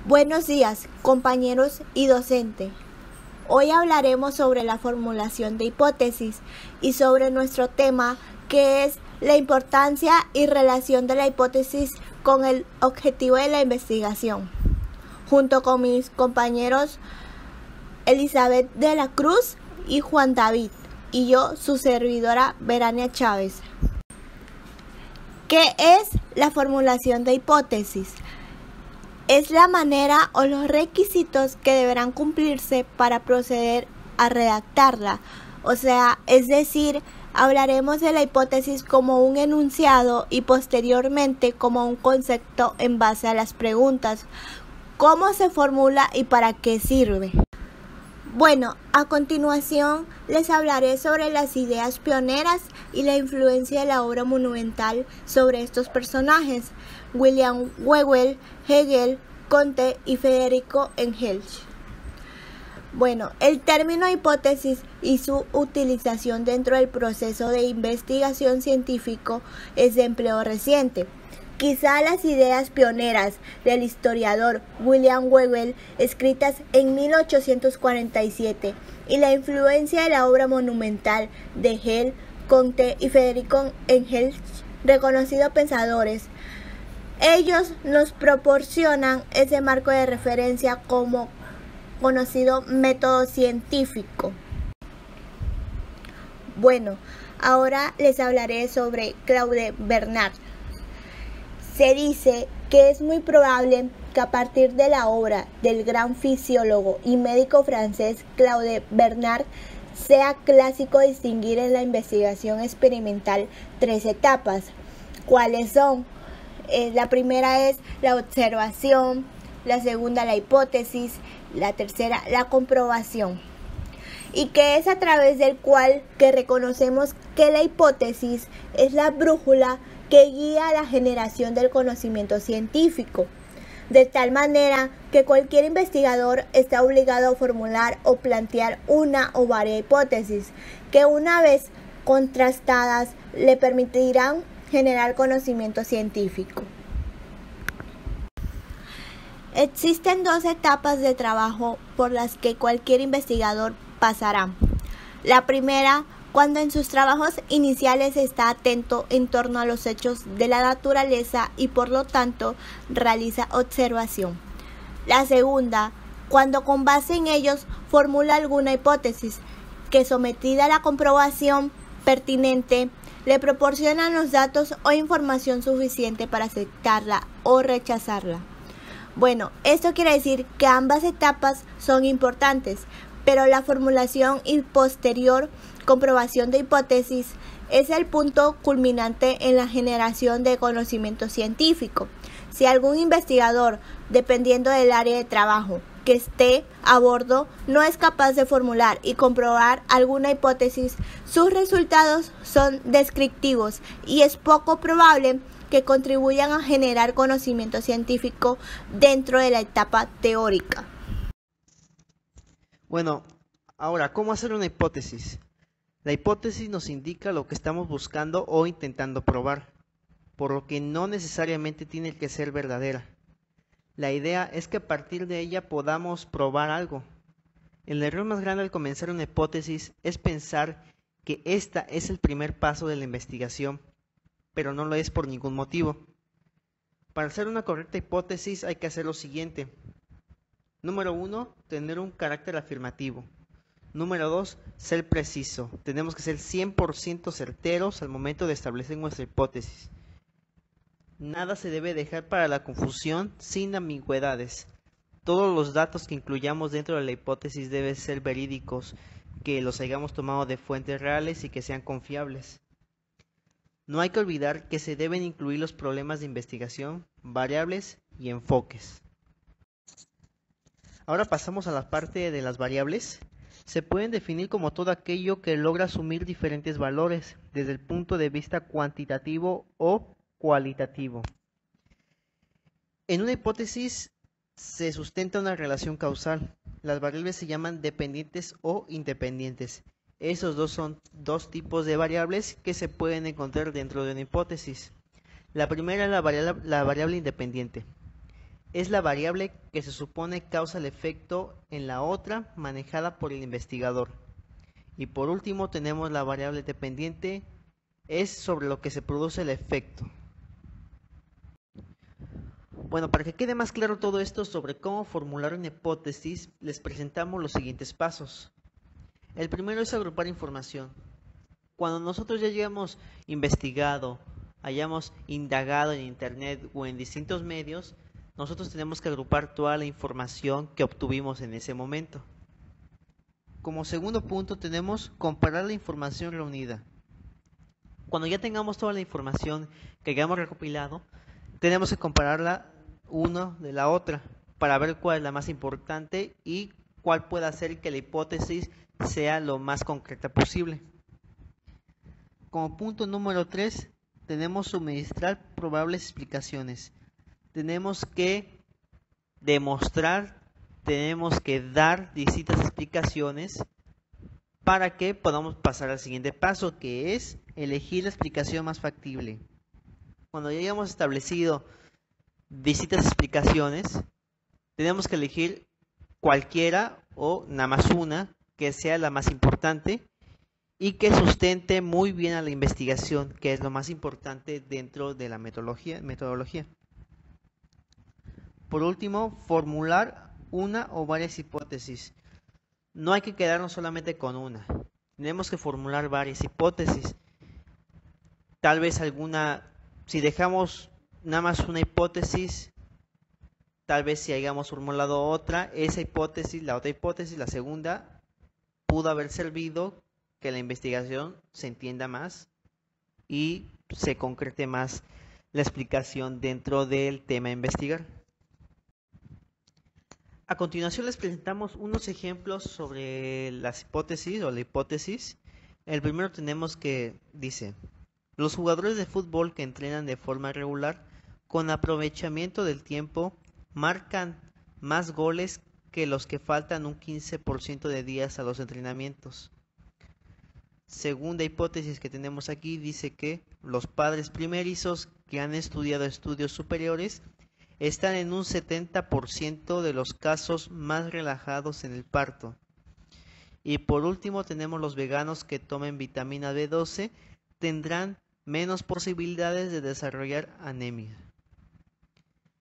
Buenos días, compañeros y docente. Hoy hablaremos sobre la formulación de hipótesis y sobre nuestro tema, que es la importancia y relación de la hipótesis con el objetivo de la investigación. Junto con mis compañeros Elizabeth de la Cruz y Juan David, y yo, su servidora Verania Chávez. ¿Qué es la formulación de hipótesis? Es la manera o los requisitos que deberán cumplirse para proceder a redactarla. Es decir, hablaremos de la hipótesis como un enunciado y posteriormente como un concepto en base a las preguntas. ¿Cómo se formula y para qué sirve? Bueno, a continuación les hablaré sobre las ideas pioneras y la influencia de la obra monumental sobre estos personajes: William Whewell, Hegel, Comte y Federico Engels. Bueno, el término hipótesis y su utilización dentro del proceso de investigación científico es de empleo reciente. Quizá las ideas pioneras del historiador William Whewell, escritas en 1847, y la influencia de la obra monumental de Hegel, Comte y Federico Engels, reconocidos pensadores. Ellos nos proporcionan ese marco de referencia como conocido método científico. Bueno, ahora les hablaré sobre Claude Bernard. Se dice que es muy probable que a partir de la obra del gran fisiólogo y médico francés Claude Bernard sea clásico distinguir en la investigación experimental 3 etapas. ¿Cuáles son? La primera es la observación, la segunda la hipótesis, la tercera la comprobación. Y que es a través del cual que reconocemos que la hipótesis es la brújula que guía la generación del conocimiento científico, de tal manera que cualquier investigador está obligado a formular o plantear una o varias hipótesis, que una vez contrastadas le permitirán generar conocimiento científico. Existen 2 etapas de trabajo por las que cualquier investigador pasará. La primera, cuando en sus trabajos iniciales está atento en torno a los hechos de la naturaleza y por lo tanto realiza observación. La segunda, cuando con base en ellos formula alguna hipótesis que, sometida a la comprobación pertinente, le proporciona los datos o información suficiente para aceptarla o rechazarla. Bueno, esto quiere decir que ambas etapas son importantes, pero la formulación y posterior comprobación de hipótesis es el punto culminante en la generación de conocimiento científico. Si algún investigador, dependiendo del área de trabajo que esté a bordo, no es capaz de formular y comprobar alguna hipótesis, sus resultados son descriptivos y es poco probable que contribuyan a generar conocimiento científico dentro de la etapa teórica. Bueno, ahora, ¿cómo hacer una hipótesis? La hipótesis nos indica lo que estamos buscando o intentando probar, por lo que no necesariamente tiene que ser verdadera. La idea es que a partir de ella podamos probar algo. El error más grande al comenzar una hipótesis es pensar que esta es el primer paso de la investigación, pero no lo es por ningún motivo. Para hacer una correcta hipótesis hay que hacer lo siguiente. Número 1, tener un carácter afirmativo. Número 2, ser preciso. Tenemos que ser 100% certeros al momento de establecer nuestra hipótesis. Nada se debe dejar para la confusión sin ambigüedades. Todos los datos que incluyamos dentro de la hipótesis deben ser verídicos, que los hayamos tomado de fuentes reales y que sean confiables. No hay que olvidar que se deben incluir los problemas de investigación, variables y enfoques. Ahora pasamos a la parte de las variables. Se pueden definir como todo aquello que logra asumir diferentes valores desde el punto de vista cuantitativo o cualitativo. En una hipótesis se sustenta una relación causal. Las variables se llaman dependientes o independientes. Esos dos son 2 tipos de variables que se pueden encontrar dentro de una hipótesis. La primera es la variable independiente. es la variable que se supone causa el efecto en la otra manejada por el investigador. Y por último tenemos la variable dependiente, es sobre lo que se produce el efecto. Bueno, para que quede más claro todo esto sobre cómo formular una hipótesis, les presentamos los siguientes pasos. El primero es agrupar información. Cuando nosotros ya hayamos investigado, hayamos indagado en internet o en distintos medios, nosotros tenemos que agrupar toda la información que obtuvimos en ese momento. Como segundo punto tenemos comparar la información reunida. Cuando ya tengamos toda la información que hayamos recopilado, tenemos que compararla una de la otra para ver cuál es la más importante y cuál puede hacer que la hipótesis sea lo más concreta posible. Como punto número 3, tenemos suministrar probables explicaciones. Tenemos que demostrar, tenemos que dar distintas explicaciones para que podamos pasar al siguiente paso, que es elegir la explicación más factible. Cuando ya hayamos establecido distintas explicaciones, tenemos que elegir cualquiera o nada más una que sea la más importante y que sustente muy bien a la investigación, que es lo más importante dentro de la metodología. Por último, formular una o varias hipótesis. No hay que quedarnos solamente con una. Tenemos que formular varias hipótesis. Tal vez si dejamos nada más una hipótesis, tal vez si hayamos formulado otra, esa hipótesis, la otra hipótesis, la segunda, pudo haber servido que la investigación se entienda más y se concrete más la explicación dentro del tema a investigar. A continuación les presentamos unos ejemplos sobre las hipótesis o la hipótesis. El primero tenemos que dice: los jugadores de fútbol que entrenan de forma regular con aprovechamiento del tiempo marcan más goles que los que faltan un 15% de días a los entrenamientos. Segunda hipótesis que tenemos aquí dice que los padres primerizos que han estudiado estudios superiores están en un 70% de los casos más relajados en el parto. Y por último tenemos los veganos que tomen vitamina B12 tendrán menos posibilidades de desarrollar anemia.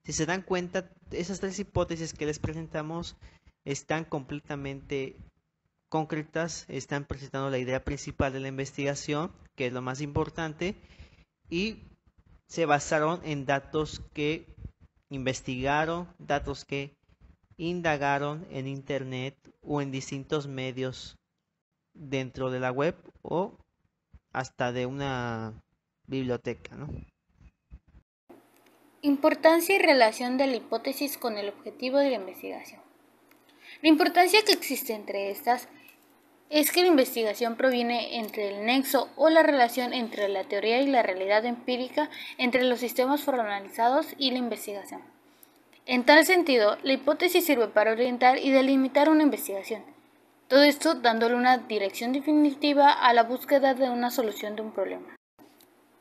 Si se dan cuenta, esas tres hipótesis que les presentamos están completamente concretas, están presentando la idea principal de la investigación, que es lo más importante, y se basaron en datos que investigaron, datos que indagaron en internet o en distintos medios dentro de la web o hasta de una biblioteca, ¿no? Importancia y relación de la hipótesis con el objetivo de la investigación. La importancia que existe entre estas es que la investigación proviene entre el nexo o la relación entre la teoría y la realidad empírica entre los sistemas formalizados y la investigación. En tal sentido, la hipótesis sirve para orientar y delimitar una investigación, todo esto dándole una dirección definitiva a la búsqueda de una solución de un problema.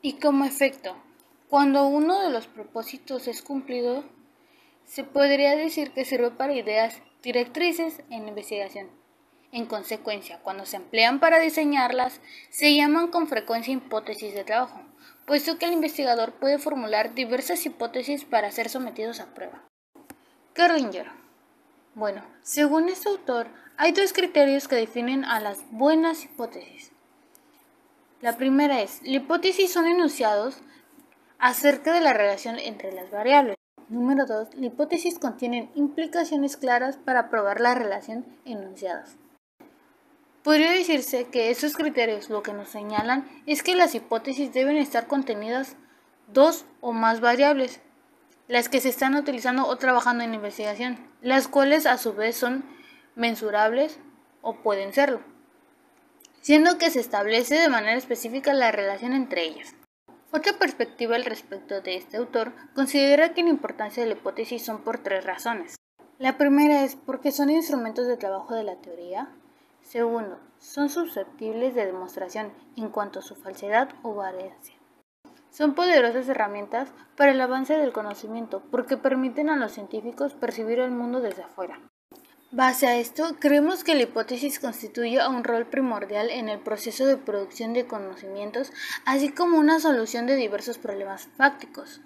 Y como efecto, cuando uno de los propósitos es cumplido, se podría decir que sirve para ideas directrices en la investigación. En consecuencia, cuando se emplean para diseñarlas, se llaman con frecuencia hipótesis de trabajo, puesto que el investigador puede formular diversas hipótesis para ser sometidos a prueba. Kerlinger. Bueno, según este autor, hay dos criterios que definen a las buenas hipótesis. La primera es, la hipótesis son enunciados acerca de la relación entre las variables. Número 2, la hipótesis contiene implicaciones claras para probar la relación enunciadas. Podría decirse que esos criterios lo que nos señalan es que las hipótesis deben estar contenidas dos o más variables, las que se están utilizando o trabajando en la investigación, las cuales a su vez son mensurables o pueden serlo, siendo que se establece de manera específica la relación entre ellas. Otra perspectiva al respecto de este autor considera que la importancia de la hipótesis son por tres razones. La primera es porque son instrumentos de trabajo de la teoría. Segundo, son susceptibles de demostración en cuanto a su falsedad o variancia. Son poderosas herramientas para el avance del conocimiento porque permiten a los científicos percibir el mundo desde afuera. Base a esto, creemos que la hipótesis constituye un rol primordial en el proceso de producción de conocimientos, así como una solución de diversos problemas fácticos.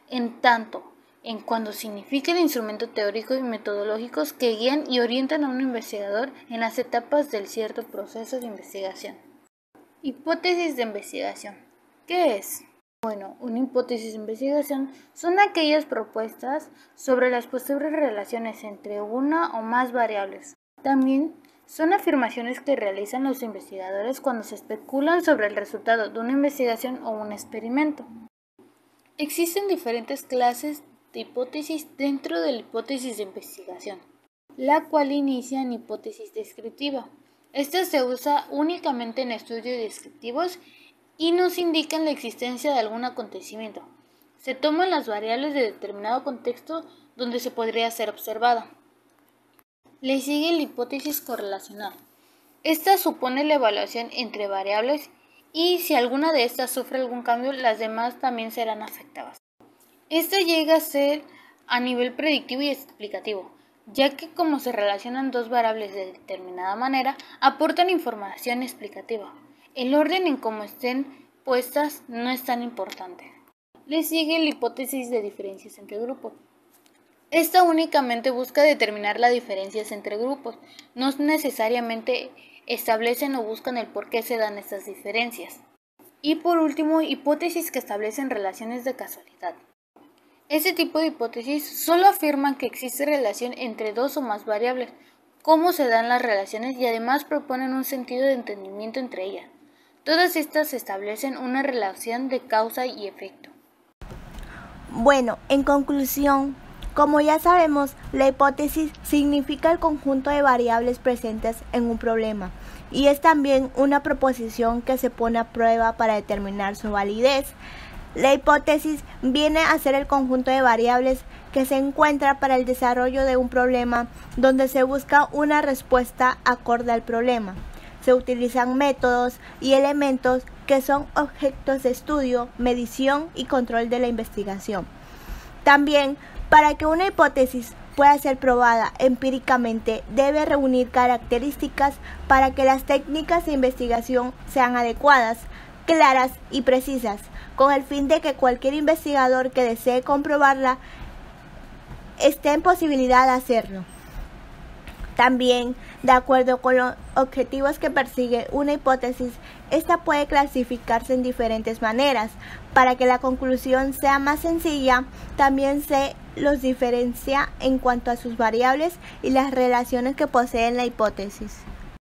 En tanto, en cuanto significa el instrumento teórico y metodológicos que guían y orientan a un investigador en las etapas del cierto proceso de investigación. Hipótesis de investigación. ¿Qué es? Bueno, una hipótesis de investigación son aquellas propuestas sobre las posibles relaciones entre una o más variables. También son afirmaciones que realizan los investigadores cuando se especulan sobre el resultado de una investigación o un experimento. Existen diferentes clases de hipótesis dentro de la hipótesis de investigación, la cual inicia en hipótesis descriptiva. Esta se usa únicamente en estudios descriptivos y nos indican la existencia de algún acontecimiento. Se toman las variables de determinado contexto donde se podría ser observada. Le sigue la hipótesis correlacional. Esta supone la evaluación entre variables y si alguna de estas sufre algún cambio, las demás también serán afectadas. Esta llega a ser a nivel predictivo y explicativo, ya que como se relacionan dos variables de determinada manera, aportan información explicativa. El orden en cómo estén puestas no es tan importante. Le sigue la hipótesis de diferencias entre grupos. Esta únicamente busca determinar las diferencias entre grupos, no necesariamente establecen o buscan el por qué se dan estas diferencias. Y por último, hipótesis que establecen relaciones de casualidad. Este tipo de hipótesis solo afirman que existe relación entre dos o más variables, cómo se dan las relaciones y además proponen un sentido de entendimiento entre ellas. Todas estas establecen una relación de causa y efecto. Bueno, en conclusión, como ya sabemos, la hipótesis significa el conjunto de variables presentes en un problema y es también una proposición que se pone a prueba para determinar su validez. La hipótesis viene a ser el conjunto de variables que se encuentra para el desarrollo de un problema donde se busca una respuesta acorde al problema. Se utilizan métodos y elementos que son objetos de estudio, medición y control de la investigación. También, para que una hipótesis pueda ser probada empíricamente, debe reunir características para que las técnicas de investigación sean adecuadas, claras y precisas, con el fin de que cualquier investigador que desee comprobarla esté en posibilidad de hacerlo. También, de acuerdo con los objetivos que persigue una hipótesis, esta puede clasificarse en diferentes maneras. Para que la conclusión sea más sencilla, también se los diferencia en cuanto a sus variables y las relaciones que posee la hipótesis.